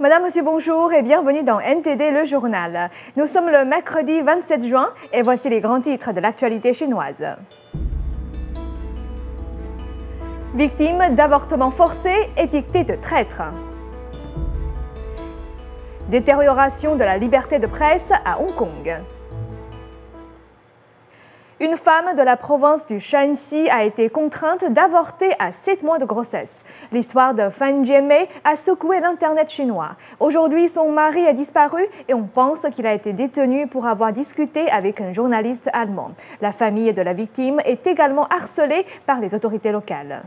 Madame, Monsieur, bonjour et bienvenue dans NTD Le Journal. Nous sommes le mercredi 27 juin et voici les grands titres de l'actualité chinoise. Victime d'avortement forcé, étiquetée de traître. Détérioration de la liberté de presse à Hong Kong. Une femme de la province du Shanxi a été contrainte d'avorter à 7 mois de grossesse. L'histoire de Fan Jianmei a secoué l'Internet chinois. Aujourd'hui, son mari a disparu et on pense qu'il a été détenu pour avoir discuté avec un journaliste allemand. La famille de la victime est également harcelée par les autorités locales.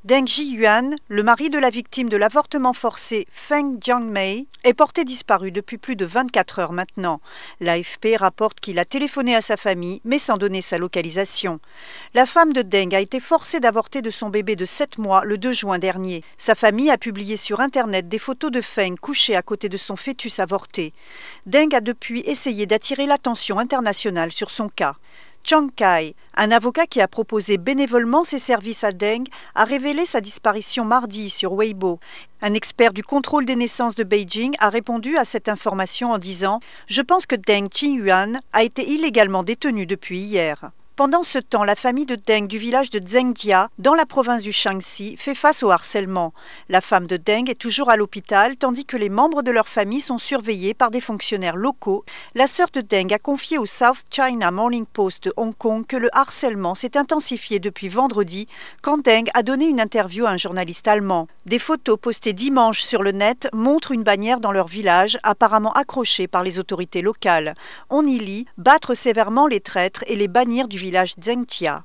Deng Zhiyuan, le mari de la victime de l'avortement forcé Fan Jianmei, est porté disparu depuis plus de 24 heures maintenant. L'AFP rapporte qu'il a téléphoné à sa famille, mais sans donner sa localisation. La femme de Deng a été forcée d'avorter de son bébé de 7 mois le 2 juin dernier. Sa famille a publié sur Internet des photos de Feng couchée à côté de son fœtus avorté. Deng a depuis essayé d'attirer l'attention internationale sur son cas. Chang Kai, un avocat qui a proposé bénévolement ses services à Deng, a révélé sa disparition mardi sur Weibo. Un expert du contrôle des naissances de Beijing a répondu à cette information en disant « Je pense que Deng Zhiyuan a été illégalement détenu depuis hier ». Pendant ce temps, la famille de Deng du village de Zhengjia, dans la province du Shanxi, fait face au harcèlement. La femme de Deng est toujours à l'hôpital, tandis que les membres de leur famille sont surveillés par des fonctionnaires locaux. La sœur de Deng a confié au South China Morning Post de Hong Kong que le harcèlement s'est intensifié depuis vendredi, quand Deng a donné une interview à un journaliste allemand. Des photos postées dimanche sur le net montrent une bannière dans leur village, apparemment accrochée par les autorités locales. On y lit « Battre sévèrement les traîtres et les bannir du village Zhengjia ».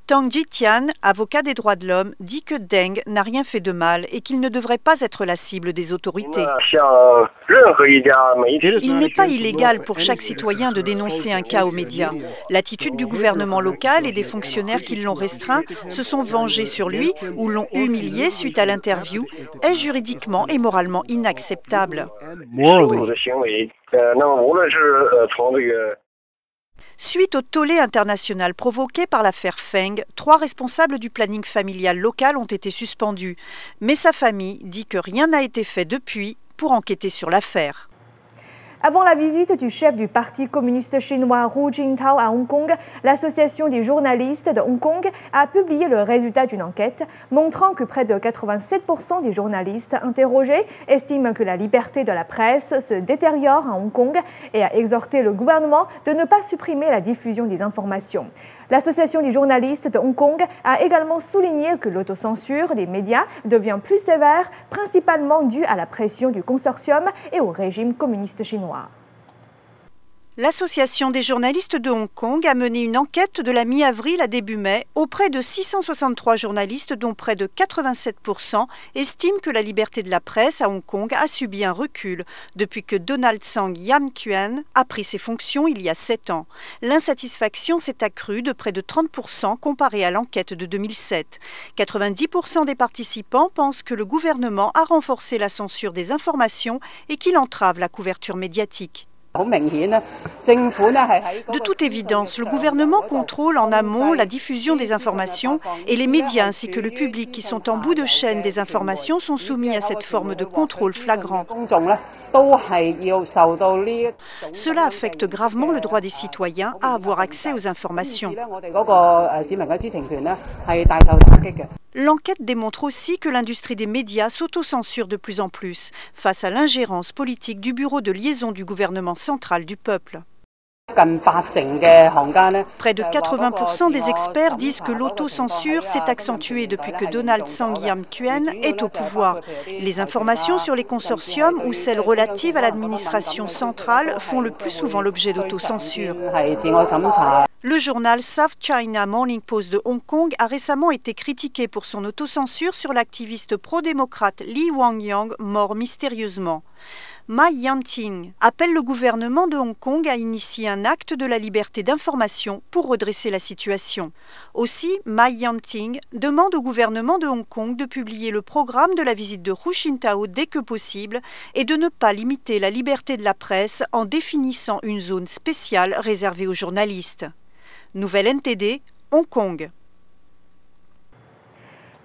Tang Jitian, avocat des droits de l'homme, dit que Deng n'a rien fait de mal et qu'il ne devrait pas être la cible des autorités. Il n'est pas illégal pour chaque citoyen de dénoncer un cas aux médias. L'attitude du gouvernement local et des fonctionnaires qui l'ont restreint se sont vengés sur lui ou l'ont humilié suite à l'interview est juridiquement et moralement inacceptable. Suite au tollé international provoqué par l'affaire Feng, 3 responsables du planning familial local ont été suspendus. Mais sa famille dit que rien n'a été fait depuis pour enquêter sur l'affaire. Avant la visite du chef du Parti communiste chinois Hu Jintao à Hong Kong, l'Association des journalistes de Hong Kong a publié le résultat d'une enquête montrant que près de 87% des journalistes interrogés estiment que la liberté de la presse se détériore à Hong Kong et a exhorté le gouvernement de ne pas supprimer la diffusion des informations. L'Association des journalistes de Hong Kong a également souligné que l'autocensure des médias devient plus sévère, principalement due à la pression du consortium et au régime communiste chinois. L'Association des journalistes de Hong Kong a mené une enquête de la mi-avril à début mai auprès de 663 journalistes dont près de 87% estiment que la liberté de la presse à Hong Kong a subi un recul depuis que Donald Tsang Yam-kuen a pris ses fonctions il y a 7 ans. L'insatisfaction s'est accrue de près de 30% comparé à l'enquête de 2007. 90% des participants pensent que le gouvernement a renforcé la censure des informations et qu'il entrave la couverture médiatique. De toute évidence, le gouvernement contrôle en amont la diffusion des informations et les médias ainsi que le public qui sont en bout de chaîne des informations sont soumis à cette forme de contrôle flagrant. Cela affecte gravement le droit des citoyens à avoir accès aux informations. L'enquête démontre aussi que l'industrie des médias s'autocensure de plus en plus face à l'ingérence politique du bureau de liaison du gouvernement central du peuple. Près de 80% des experts disent que l'autocensure s'est accentuée depuis que Donald Tsang Yam-kuen est au pouvoir. Les informations sur les consortiums ou celles relatives à l'administration centrale font le plus souvent l'objet d'autocensure. Le journal South China Morning Post de Hong Kong a récemment été critiqué pour son autocensure sur l'activiste pro-démocrate Li Wangyang, mort mystérieusement. Ma Yanting appelle le gouvernement de Hong Kong à initier un acte de la liberté d'information pour redresser la situation. Aussi, Ma Yanting demande au gouvernement de Hong Kong de publier le programme de la visite de Hu Jintao dès que possible et de ne pas limiter la liberté de la presse en définissant une zone spéciale réservée aux journalistes. Nouvelle NTD, Hong Kong.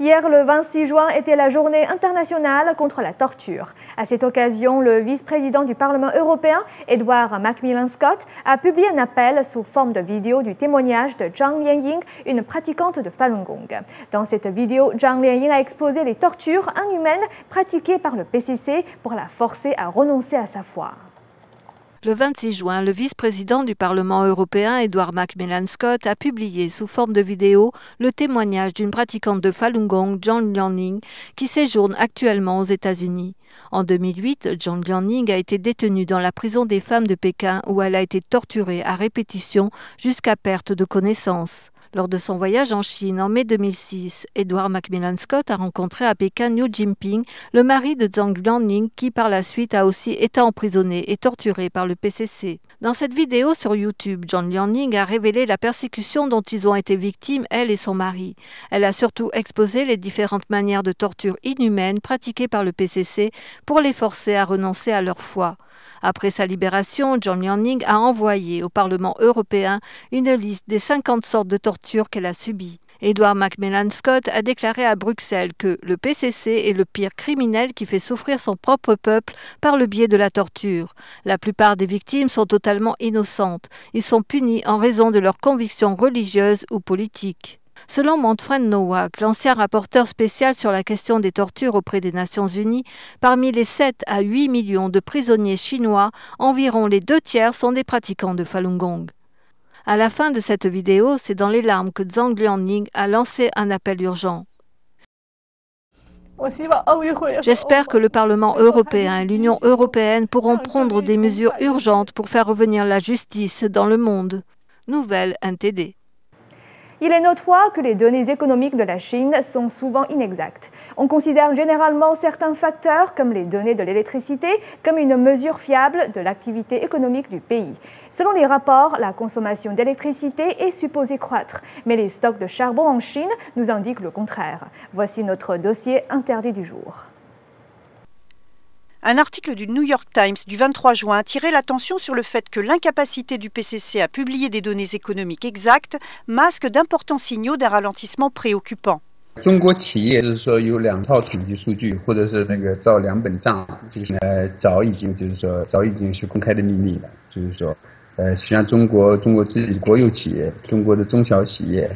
Hier, le 26 juin, était la journée internationale contre la torture. À cette occasion, le vice-président du Parlement européen, Edward Macmillan Scott, a publié un appel sous forme de vidéo du témoignage de Zhang Lianying, une pratiquante de Falun Gong. Dans cette vidéo, Zhang Lianying a exposé les tortures inhumaines pratiquées par le PCC pour la forcer à renoncer à sa foi. Le 26 juin, le vice-président du Parlement européen, Edward Macmillan Scott, a publié sous forme de vidéo le témoignage d'une pratiquante de Falun Gong, Zhang Lianying, qui séjourne actuellement aux États-Unis. En 2008, Zhang Lianying a été détenue dans la prison des femmes de Pékin où elle a été torturée à répétition jusqu'à perte de connaissance. Lors de son voyage en Chine en mai 2006, Edward Macmillan Scott a rencontré à Pékin Liu Jinping, le mari de Zhang Lianying, qui par la suite a aussi été emprisonné et torturé par le PCC. Dans cette vidéo sur YouTube, Zhang Lianying a révélé la persécution dont ils ont été victimes, elle et son mari. Elle a surtout exposé les différentes manières de torture inhumaines pratiquées par le PCC pour les forcer à renoncer à leur foi. Après sa libération, Zhang Lianying a envoyé au Parlement européen une liste des 50 sortes de tortures qu'elle a subies. Edward Macmillan Scott a déclaré à Bruxelles que le PCC est le pire criminel qui fait souffrir son propre peuple par le biais de la torture. La plupart des victimes sont totalement innocentes. Ils sont punis en raison de leurs convictions religieuses ou politiques. Selon Manfred Nowak, l'ancien rapporteur spécial sur la question des tortures auprès des Nations Unies, parmi les 7 à 8 millions de prisonniers chinois, environ les 2/3 sont des pratiquants de Falun Gong. À la fin de cette vidéo, c'est dans les larmes que Zhang Lianying a lancé un appel urgent. J'espère que le Parlement européen et l'Union européenne pourront prendre des mesures urgentes pour faire revenir la justice dans le monde. Nouvelle NTD. Il est notoire que les données économiques de la Chine sont souvent inexactes. On considère généralement certains facteurs, comme les données de l'électricité, comme une mesure fiable de l'activité économique du pays. Selon les rapports, la consommation d'électricité est supposée croître, mais les stocks de charbon en Chine nous indiquent le contraire. Voici notre dossier interdit du jour. Un article du New York Times du 23 juin a tiré l'attention sur le fait que l'incapacité du PCC à publier des données économiques exactes masque d'importants signaux d'un ralentissement préoccupant. 中国企业就是说有2套统计数据，或者是那个照2本账，就是早已经是公开的秘密了。就是说，实际上中国自己国有企业，中国的中小企业，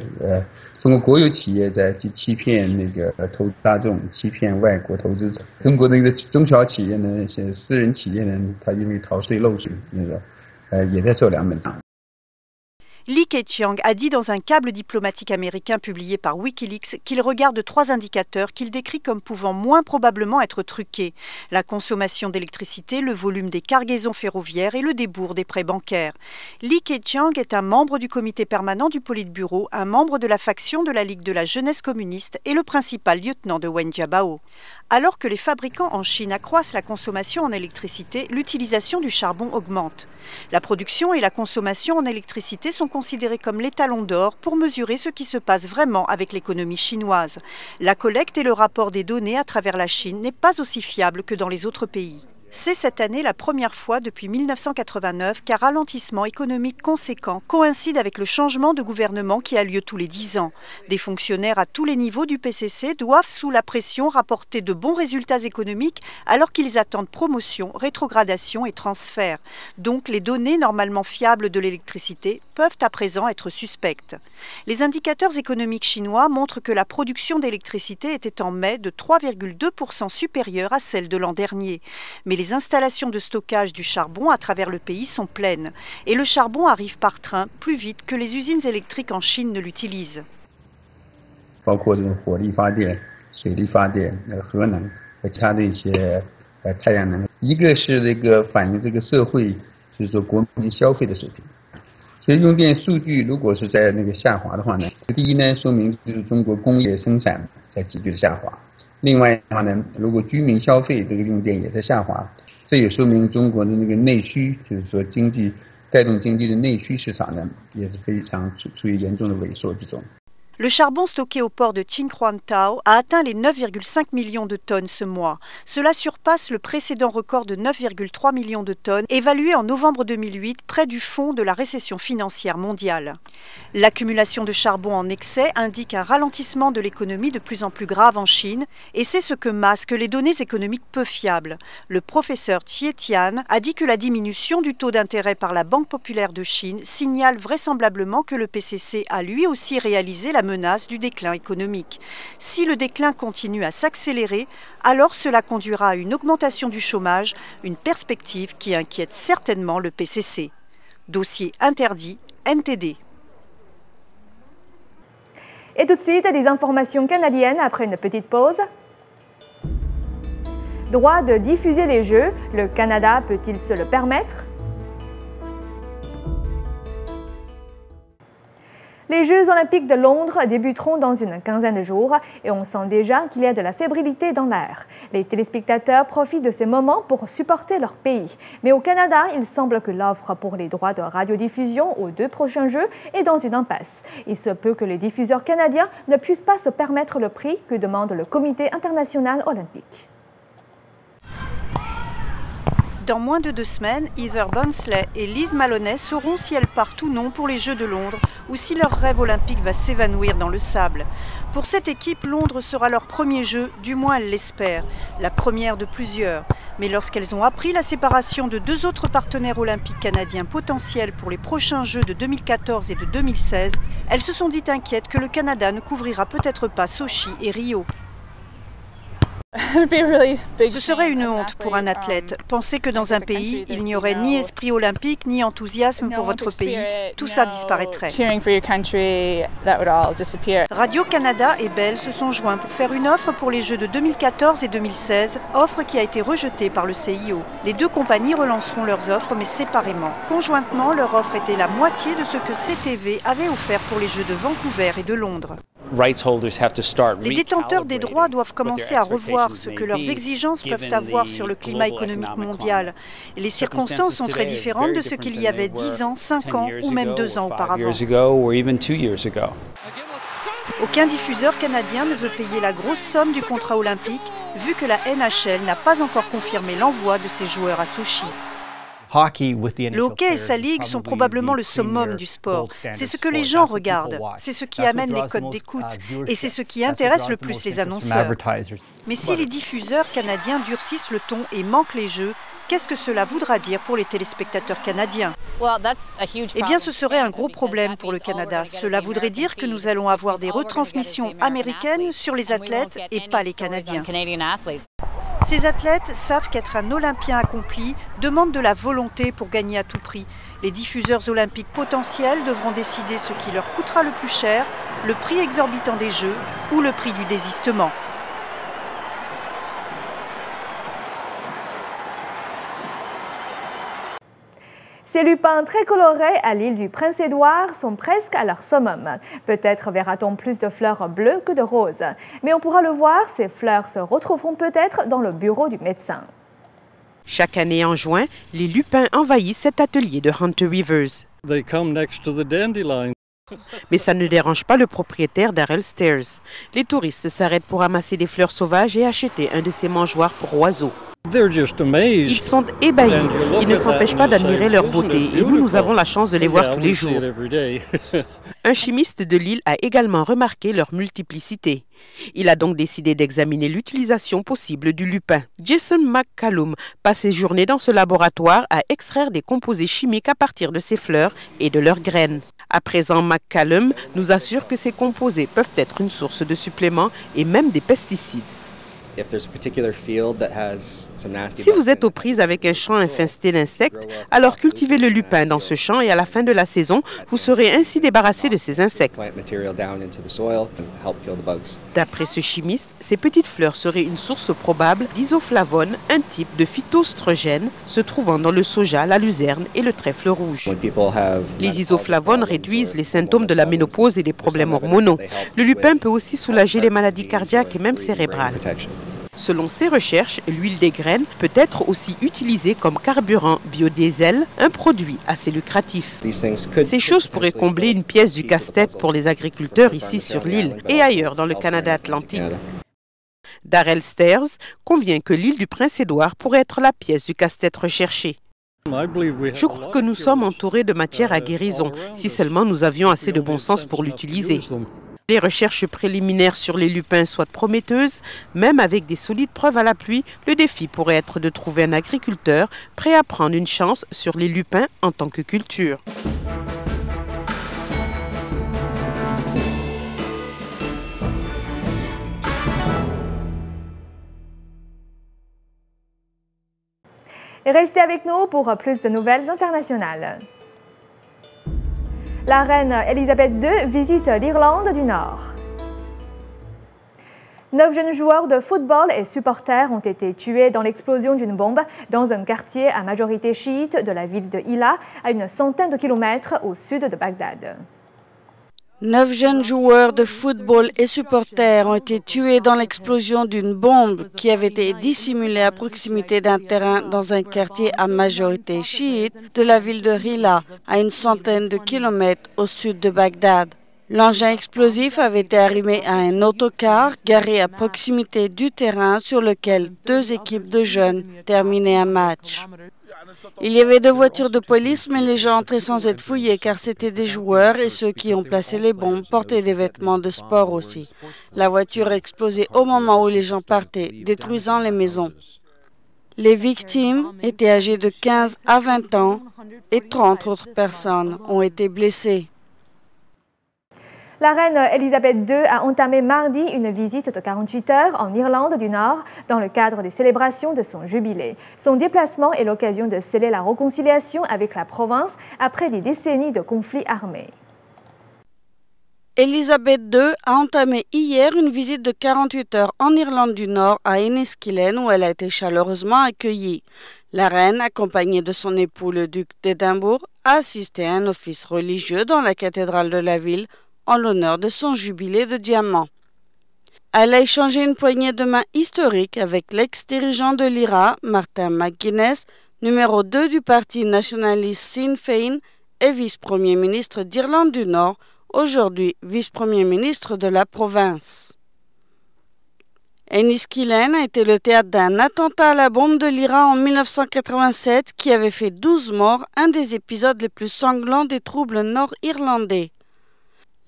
中国国有企业在欺骗那个投资大众，欺骗外国投资者。中国那个中小企业呢，些私人企业呢，他因为逃税漏税，那个也在做2本账。 Li Keqiang a dit dans un câble diplomatique américain publié par Wikileaks qu'il regarde 3 indicateurs qu'il décrit comme pouvant moins probablement être truqués: la consommation d'électricité, le volume des cargaisons ferroviaires et le débours des prêts bancaires. Li Keqiang est un membre du comité permanent du Politburo, un membre de la faction de la Ligue de la jeunesse communiste et le principal lieutenant de Wen Jiabao. Alors que les fabricants en Chine accroissent la consommation en électricité, l'utilisation du charbon augmente. La production et la consommation en électricité sont considérés comme l'étalon d'or pour mesurer ce qui se passe vraiment avec l'économie chinoise. La collecte et le rapport des données à travers la Chine n'est pas aussi fiable que dans les autres pays. C'est cette année la première fois depuis 1989 qu'un ralentissement économique conséquent coïncide avec le changement de gouvernement qui a lieu tous les 10 ans. Des fonctionnaires à tous les niveaux du PCC doivent, sous la pression, rapporter de bons résultats économiques alors qu'ils attendent promotion, rétrogradation et transfert. Donc les données normalement fiables de l'électricité peuvent à présent être suspectes. Les indicateurs économiques chinois montrent que la production d'électricité était en mai de 3,2% supérieure à celle de l'an dernier. Mais les installations de stockage du charbon à travers le pays sont pleines. Et le charbon arrive par train plus vite que les usines électriques en Chine ne l'utilisent. 包括这种火力发电、水力发电、核能和其他的一些太阳能，一个是这个反映这个社会就是说国民消费的水平。所以用电数据如果是在那个下滑的话呢，第一呢，说明就是中国工业生产在急剧的下滑。 另外的话呢，如果居民消费这个用电也在下滑，这也说明中国的那个内需，就是说经济带动经济的内需市场呢，也是非常处于严重的萎缩之中。Le charbon stocké au port de Qinhuangdao a atteint les 9,5 millions de tonnes ce mois. Cela surpasse le précédent record de 9,3 millions de tonnes, évalué en novembre 2008 près du fond de la récession financière mondiale. L'accumulation de charbon en excès indique un ralentissement de l'économie de plus en plus grave en Chine, et c'est ce que masquent les données économiques peu fiables. Le professeur Xie Tian a dit que la diminution du taux d'intérêt par la Banque populaire de Chine signale vraisemblablement que le PCC a lui aussi réalisé la menace du déclin économique. Si le déclin continue à s'accélérer, alors cela conduira à une augmentation du chômage, une perspective qui inquiète certainement le PCC. Dossier interdit, NTD. Et tout de suite, des informations canadiennes après une petite pause. Droit de diffuser les Jeux, le Canada peut-il se le permettre? Les Jeux olympiques de Londres débuteront dans une quinzaine de jours et on sent déjà qu'il y a de la fébrilité dans l'air. Les téléspectateurs profitent de ces moments pour supporter leur pays. Mais au Canada, il semble que l'offre pour les droits de radiodiffusion aux 2 prochains Jeux est dans une impasse. Il se peut que les diffuseurs canadiens ne puissent pas se permettre le prix que demande le Comité international olympique. Dans moins de 2 semaines, Heather Bunsley et Liz Maloney sauront si elles partent ou non pour les Jeux de Londres ou si leur rêve olympique va s'évanouir dans le sable. Pour cette équipe, Londres sera leur premier jeu, du moins elles l'espèrent, la première de plusieurs. Mais lorsqu'elles ont appris la séparation de 2 autres partenaires olympiques canadiens potentiels pour les prochains Jeux de 2014 et de 2016, elles se sont dites inquiètes que le Canada ne couvrira peut-être pas Sochi et Rio. Ce serait une honte pour un athlète. Penser que dans un pays, il n'y aurait ni esprit olympique, ni enthousiasme pour votre pays, tout ça disparaîtrait. Radio-Canada et Bell se sont joints pour faire une offre pour les Jeux de 2014 et 2016, offre qui a été rejetée par le CIO. Les 2 compagnies relanceront leurs offres, mais séparément. Conjointement, leur offre était la moitié de ce que CTV avait offert pour les Jeux de Vancouver et de Londres. Les détenteurs des droits doivent commencer à revoir ce que leurs exigences peuvent avoir sur le climat économique mondial. Et les circonstances sont très différentes de ce qu'il y avait 10 ans, 5 ans ou même 2 ans auparavant. Aucun diffuseur canadien ne veut payer la grosse somme du contrat olympique, vu que la NHL n'a pas encore confirmé l'envoi de ses joueurs à Sochi. Le hockey et sa ligue sont probablement le summum du sport. C'est ce que les gens regardent, c'est ce qui amène les codes d'écoute et c'est ce qui intéresse le plus les annonceurs. Mais si les diffuseurs canadiens durcissent le ton et manquent les jeux, qu'est-ce que cela voudra dire pour les téléspectateurs canadiens? Eh bien, ce serait un gros problème pour le Canada. Cela voudrait dire que nous allons avoir des retransmissions américaines sur les athlètes et pas les Canadiens. Ces athlètes savent qu'être un Olympien accompli demande de la volonté pour gagner à tout prix. Les diffuseurs olympiques potentiels devront décider ce qui leur coûtera le plus cher, le prix exorbitant des Jeux ou le prix du désistement. Ces lupins très colorés à l'île du Prince-Édouard sont presque à leur summum. Peut-être verra-t-on plus de fleurs bleues que de roses. Mais on pourra le voir, ces fleurs se retrouveront peut-être dans le bureau du médecin. Chaque année en juin, les lupins envahissent cet atelier de Hunter Rivers. Mais ça ne dérange pas le propriétaire Darrell Stairs. Les touristes s'arrêtent pour amasser des fleurs sauvages et acheter un de ces mangeoires pour oiseaux. Ils sont ébahis. Ils ne s'empêchent pas d'admirer leur beauté et nous avons la chance de les voir tous les jours. Un chimiste de l'île a également remarqué leur multiplicité. Il a donc décidé d'examiner l'utilisation possible du lupin. Jason McCallum passe ses journées dans ce laboratoire à extraire des composés chimiques à partir de ces fleurs et de leurs graines. À présent, McCallum nous assure que ces composés peuvent être une source de suppléments et même des pesticides. Si vous êtes aux prises avec un champ infesté d'insectes, alors cultivez le lupin dans ce champ et à la fin de la saison, vous serez ainsi débarrassé de ces insectes. D'après ce chimiste, ces petites fleurs seraient une source probable d'isoflavone, un type de phytoestrogène se trouvant dans le soja, la luzerne et le trèfle rouge. Les isoflavones réduisent les symptômes de la ménopause et des problèmes hormonaux. Le lupin peut aussi soulager les maladies cardiaques et même cérébrales. Selon ses recherches, l'huile des graines peut être aussi utilisée comme carburant biodiesel, un produit assez lucratif. Ces choses pourraient combler une pièce du casse-tête pour les agriculteurs ici sur l'île et ailleurs dans le Canada atlantique. Darrell Stairs convient que l'île du Prince-Édouard pourrait être la pièce du casse-tête recherchée. Je crois que nous sommes entourés de matière à guérison, si seulement nous avions assez de bon sens pour l'utiliser. Les recherches préliminaires sur les lupins soient prometteuses, même avec des solides preuves à l'appui, le défi pourrait être de trouver un agriculteur prêt à prendre une chance sur les lupins en tant que culture. Restez avec nous pour plus de nouvelles internationales. La reine Elisabeth II visite l'Irlande du Nord. 9 jeunes joueurs de football et supporters ont été tués dans l'explosion d'une bombe dans un quartier à majorité chiite de la ville de Hilla, à une centaine de kilomètres au sud de Bagdad. 9 jeunes joueurs de football et supporters ont été tués dans l'explosion d'une bombe qui avait été dissimulée à proximité d'un terrain dans un quartier à majorité chiite de la ville de Hilla, à une centaine de kilomètres au sud de Bagdad. L'engin explosif avait été arrimé à un autocar garé à proximité du terrain sur lequel 2 équipes de jeunes terminaient un match. Il y avait 2 voitures de police, mais les gens entraient sans être fouillés car c'étaient des joueurs et ceux qui ont placé les bombes portaient des vêtements de sport aussi. La voiture a explosé au moment où les gens partaient, détruisant les maisons. Les victimes étaient âgées de 15 à 20 ans et 30 autres personnes ont été blessées. La reine Elisabeth II a entamé mardi une visite de 48 heures en Irlande du Nord dans le cadre des célébrations de son jubilé. Son déplacement est l'occasion de sceller la réconciliation avec la province après des décennies de conflits armés. Elisabeth II a entamé hier une visite de 48 heures en Irlande du Nord à Enniskillen où elle a été chaleureusement accueillie. La reine, accompagnée de son époux le duc d'Édimbourg, a assisté à un office religieux dans la cathédrale de la ville en l'honneur de son jubilé de diamant. Elle a échangé une poignée de main historique avec l'ex-dirigeant de l'IRA, Martin McGuinness, numéro 2 du parti nationaliste Sinn Féin et vice-premier ministre d'Irlande du Nord, aujourd'hui vice-premier ministre de la province. Enniskillen a été le théâtre d'un attentat à la bombe de l'IRA en 1987 qui avait fait 12 morts, un des épisodes les plus sanglants des troubles nord-irlandais.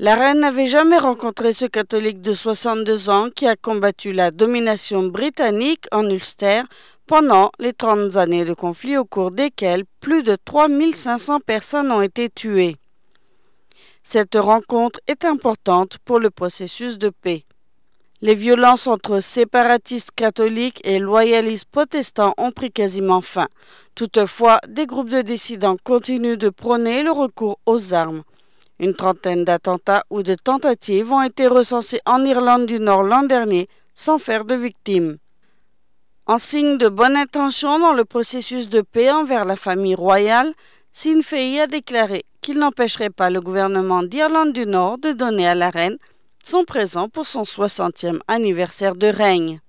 La reine n'avait jamais rencontré ce catholique de 62 ans qui a combattu la domination britannique en Ulster pendant les 30 années de conflit au cours desquelles plus de 3500 personnes ont été tuées. Cette rencontre est importante pour le processus de paix. Les violences entre séparatistes catholiques et loyalistes protestants ont pris quasiment fin. Toutefois, des groupes de dissidents continuent de prôner le recours aux armes. Une trentaine d'attentats ou de tentatives ont été recensés en Irlande du Nord l'an dernier, sans faire de victimes. En signe de bonne intention dans le processus de paix envers la famille royale, Sinn Féin a déclaré qu'il n'empêcherait pas le gouvernement d'Irlande du Nord de donner à la reine son présent pour son 60e anniversaire de règne.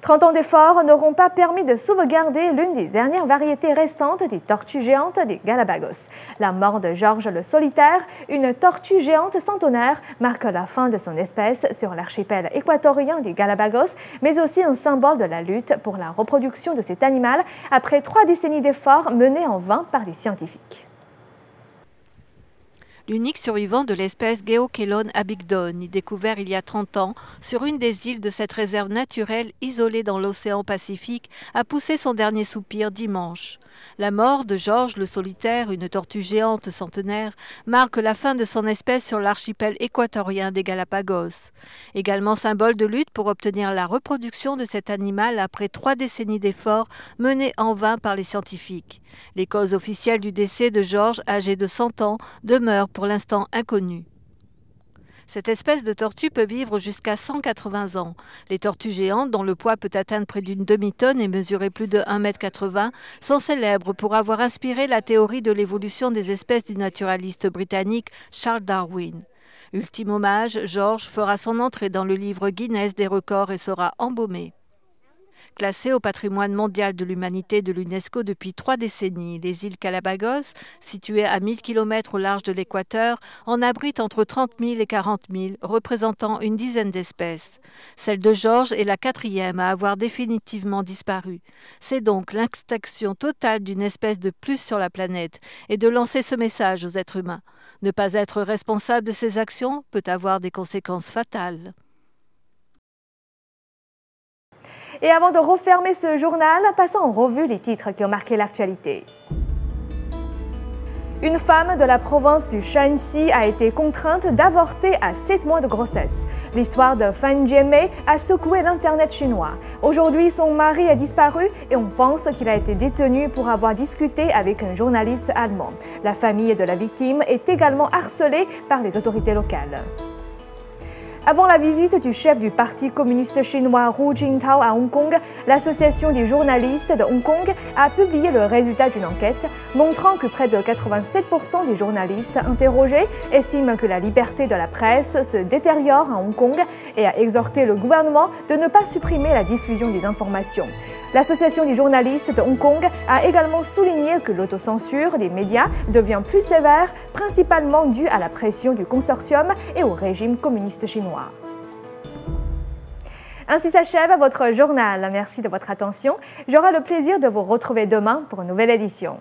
30 ans d'efforts n'auront pas permis de sauvegarder l'une des dernières variétés restantes des tortues géantes des Galapagos. La mort de George le Solitaire, une tortue géante centenaire, marque la fin de son espèce sur l'archipel équatorien des Galapagos, mais aussi un symbole de la lutte pour la reproduction de cet animal après 3 décennies d'efforts menés en vain par des scientifiques. L'unique survivant de l'espèce Geochelone abygdoni, découvert il y a 30 ans sur une des îles de cette réserve naturelle isolée dans l'océan Pacifique, a poussé son dernier soupir dimanche. La mort de George le Solitaire, une tortue géante centenaire, marque la fin de son espèce sur l'archipel équatorien des Galapagos. Également symbole de lutte pour obtenir la reproduction de cet animal après 3 décennies d'efforts menés en vain par les scientifiques. Les causes officielles du décès de George, âgé de 100 ans, demeurent pour l'instant inconnues. Cette espèce de tortue peut vivre jusqu'à 180 ans. Les tortues géantes, dont le poids peut atteindre près d'une demi-tonne et mesurer plus de 1,80 m, sont célèbres pour avoir inspiré la théorie de l'évolution des espèces du naturaliste britannique Charles Darwin. Ultime hommage, Georges fera son entrée dans le livre Guinness des records et sera embaumé. Classées au patrimoine mondial de l'humanité de l'UNESCO depuis 3 décennies, les îles Galapagos, situées à 1000 km au large de l'équateur, en abritent entre 30 000 et 40 000, représentant une dizaine d'espèces. Celle de Georges est la 4e à avoir définitivement disparu. C'est donc l'extinction totale d'une espèce de plus sur la planète et de lancer ce message aux êtres humains. Ne pas être responsable de ses actions peut avoir des conséquences fatales. Et avant de refermer ce journal, passons en revue les titres qui ont marqué l'actualité. Une femme de la province du Shanxi a été contrainte d'avorter à 7 mois de grossesse. L'histoire de Feng Jianmei a secoué l'internet chinois. Aujourd'hui, son mari a disparu et on pense qu'il a été détenu pour avoir discuté avec un journaliste allemand. La famille de la victime est également harcelée par les autorités locales. Avant la visite du chef du Parti communiste chinois Hu Jintao à Hong Kong, l'Association des journalistes de Hong Kong a publié le résultat d'une enquête montrant que près de 87% des journalistes interrogés estiment que la liberté de la presse se détériore à Hong Kong et a exhorté le gouvernement de ne pas supprimer la diffusion des informations. L'Association des journalistes de Hong Kong a également souligné que l'autocensure des médias devient plus sévère, principalement due à la pression du consortium et au régime communiste chinois. Ainsi s'achève votre journal. Merci de votre attention. J'aurai le plaisir de vous retrouver demain pour une nouvelle édition.